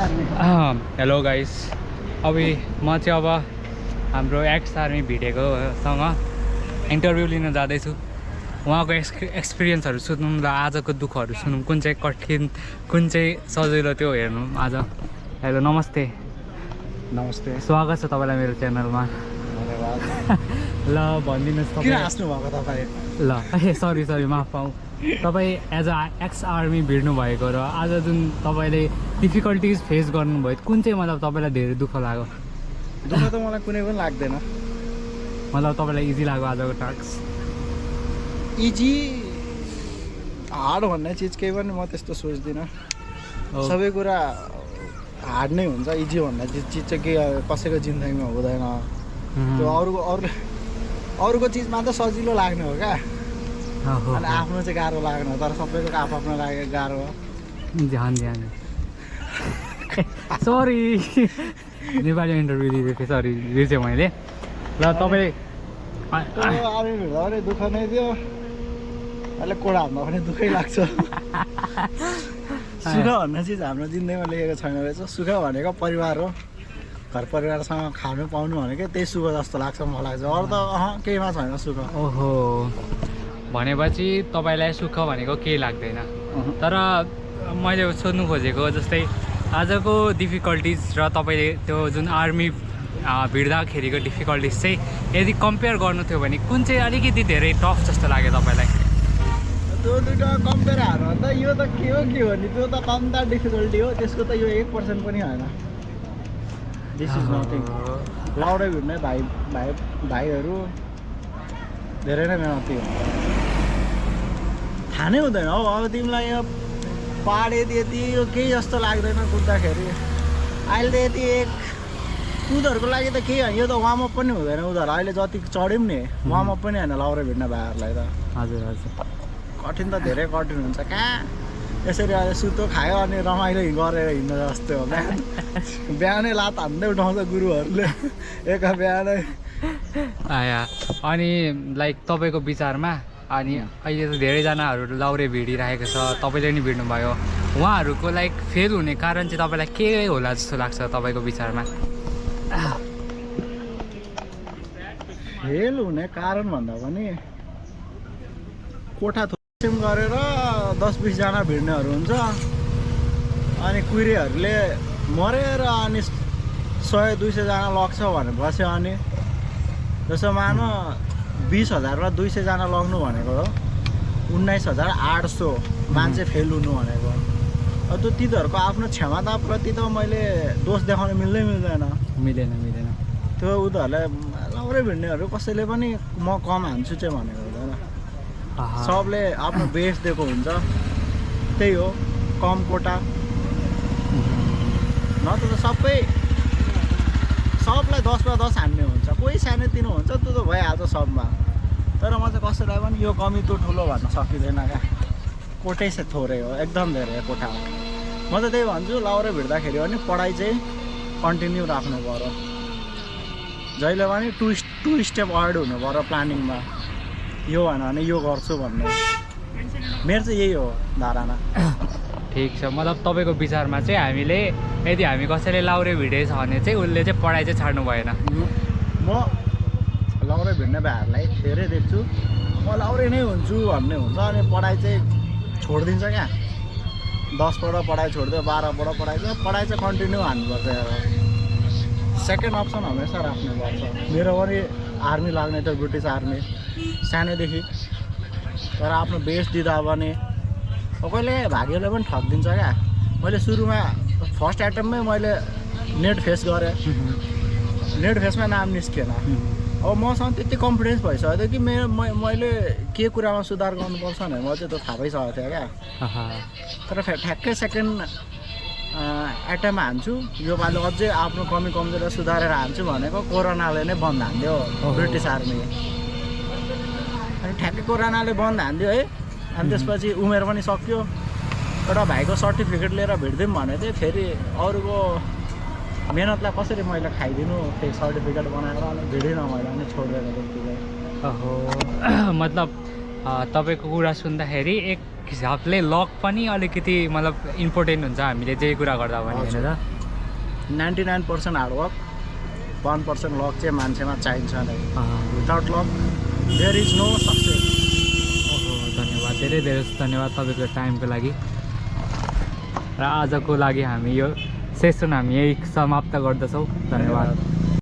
Hello guys, अभी म चाहिँ अब हाम्रो एक्स आर्मी भिडेकोसँग इन्टरभ्यू लिन जाँदैछु। उहाँको एक्सपिरियन्सहरू सुनौँ र आजको दुःखहरू सुनौँ, कुन चाहिँ कठिन कुन चाहिँ सजिलो त्यो हेर्नु आज। हेलो नमस्ते। नमस्ते, स्वागत छ तपाईँलाई मेरो च्यानलमा। धन्यवाद। ल भनिदिनुहोस् किन तपाईँ। हाँस्नु भएको तपाईँ? ल सरी माफ पाऊँ। तपाईँ एज अ एक्स आर्मी भिड्नु भएको र आज जुन तपाईँले डिफिकल्टिज फेस गर्नुभयो, कुन चाहिँ मतलब तपाईँलाई धेरै दुःख लाग्यो? दुःख त मलाई कुनै पनि लाग्दैन। मतलब तपाईँलाई इजी लाग्यो आजको टास्क? इजी हार्ड भन्ने चिज केही पनि म त्यस्तो सोच्दिनँ। सबै कुरा हार्ड नै हुन्छ। इजी भन्ने चिज चाहिँ के कसैको जिन्दगीमा हुँदैन। त्यो अरूको चिजमा त सजिलो लाग्ने हो क्या, अनि आफ्नो चाहिँ गाह्रो लाग्ने हो। तर सबैको आफ्नो लागेको गाह्रो हो। ध्यान सरी नेपाली इन्टरभ्यू दिएको थिएँ, सरी बिर्सेँ मैले। ल तपाईँ आर्मी भिड्दा पनि दुःख नै थियो, अहिले कोडा हान्दा पनि दुःखै लाग्छ। सुख भन्ने चिज हाम्रो जिन्दगीमा लेखेको छैन रहेछ। सुख भनेको परिवार हो, घर परिवारसँग खानु पाउनु भनेको त्यही सुख जस्तो लाग्छ मलाई चाहिँ। अरू त केहीमा छैन सुख। ओहो, भनेपछि तपाईँलाई सुख भनेको केही लाग्दैन। तर मैले सोध्नु खोजेको जस्तै आजको डिफिकल्टिज र तपाईँले त्यो जुन आर्मी भिड्दाखेरिको डिफिकल्टिज चाहिँ यदि कम्पेयर गर्नु थियो भने कुन चाहिँ अलिकति धेरै टफ जस्तो लाग्यो तपाईँलाई? त्यो दुइटा कम्पेयर हार्नु त यो त के हो नि, त्यो त कम्ता डिफिकल्टी हो। त्यसको त यो 1% पनि होइन। This is nothing. लाउडै भिड्ने भाइहरू धेरै नै मेहनती हुन्छ। थाहा नै हुँदैन हौ। अब तिमीलाई यो पाहाड यति यो केही जस्तो लाग्दैन कुद्दाखेरि। अहिले त यति उनीहरूको लागि त केही होइन, यो त वार्मअप पनि हुँदैन। उनीहरू अहिले जति चढ्यौँ नि वार्मअप पनि होइन लाउरे भिड्ने भाइहरूलाई त। हजुर कठिन त धेरै कठिन हुन्छ। कहाँ यसरी अहिले सुतो खायो अनि रमाइलो गरेर हिँड्नु जस्तो हो। बिहानै लात हान्दै उठाउँछ गुरुहरूले एक बिहानै। अनि लाइक तपाईँको विचारमा अनि अहिले त धेरैजनाहरू लाउरे भिडिरहेको छ, तपाईँले नि भिड्नुभयो, उहाँहरूको लाइक फेल हुने कारण चाहिँ तपाईँलाई के होला जस्तो लाग्छ तपाईँको विचारमा? फेल हुने कारण भन्दा पनि कोठा थोम गरेर 10-20 जना भिड्नेहरू हुन्छ, अनि कुहिरेहरूले मरेर अनि 100-200 जना लग्छ भनेपछि अनि जस्तो मानो 20,000 मा 200 जना लग्नु भनेको हो 19,800 मान्छे फेल हुनु भनेको। त्यो तिनीहरूको आफ्नो क्षमताप्रति त मैले दोष देखाउन मिल्दैन। त्यो उनीहरूलाई लाउरे भिड्नेहरू कसैले पनि म कम हान्छु चाहिँ भनेको हुँदैन। सबले आफ्नो बेस दिएको हुन्छ, त्यही हो कम कोटा। नत्र त सबलाई 10मा 10 हान्ने हुन्छ। कोही सानोतिनो हुन्छ, त्यो त भइहाल्छ सबमा। तर म चाहिँ कसैलाई पनि यो कमी त्यो ठुलो भन्न सकिँदैन क्या। कोटै चाहिँ थोरै हो, एकदम धेरै कोठा हो। म त त्यही भन्छु, लाउरे भिड्दाखेरि पनि पढाइ चाहिँ कन्टिन्यू राख्नु पर्यो। जहिले पनि टु स्टेप अगाडि हुनु पर्यो प्लानिङमा। यो भएन भने यो गर्छु भन्ने मेरो चाहिँ यही हो धारणा। ठिक छ, मतलब तपाईँको विचारमा चाहिँ यदि हामी कसैले लाउरे भिडेछ भने चाहिँ उसले चाहिँ पढाइ चाहिँ छाड्नु भएन। म लाउरे भिड्ने भाइहरूलाई धेरै देख्छु, म लाउरे नै हुन्छु भन्ने हुन्छ, अनि पढाइ चाहिँ छोडिदिन्छ क्या। 10 पढ पढाइ छोडिदियो, 12 पढ पढाइ चाहिँ कन्टिन्यू हान्नुपर्छ। सेकेन्ड अप्सन हमेसा राख्नुपर्छ। मेरो पनि आर्मी लाग्ने थियो, ब्रिटिस आर्मी सानैदेखि। तर आफ्नो बेस दिँदा पनि कहिले भाग्यले पनि ठगिदिन्छ क्या। मैले सुरुमा फर्स्ट एटेम्पमै मैले नेट फेस गरेँ, नेट फेसमा नाम निस्केन। अब मसँग त्यति कन्फिडेन्स भइसक्यो थियो कि मैले के कुरामा सुधार गर्नुपर्छ भने म चाहिँ त्यो थाहा भइसकेको थियो क्या। तर ठ्याक्कै सेकेन्ड एटेम्प हान्छु, योपालि अझै आफ्नो कमी कमजोरी सुधारेर हान्छु भनेको कोरोनाले नै बन्द हान्दियो ब्रिटिस आर्मी। अनि ठ्याक्कै कोरोनाले बन्द हान्दियो है। अनि त्यसपछि उमेर पनि सक्यो। एउटा भाइको सर्टिफिकेट लिएर भिड्दिउँ भने चाहिँ फेरि अरूको मेहनतलाई कसरी मैले खाइदिनु, फेरि सर्टिफिकेट बनाएर अनि भिडिनँ मैले, अनि छोडिदिएको त्यतिकै। ओहो, मतलब तपाईँको कुरा सुन्दाखेरि एक हिसाबले लक पनि अलिकति मतलब इम्पोर्टेन्ट हुन्छ हामीले जे कुरा गर्दा पनि होइन त 99% हार्डवर्क 1% लक चाहिँ मान्छेमा चाहिन्छ नै without luck there is no success धन्यवाद धेरै धेरै धन्यवाद तपाईँको टाइमको लागि र आजको लागि हामी यो सेसन हामी यही समाप्त गर्दछौँ धन्यवाद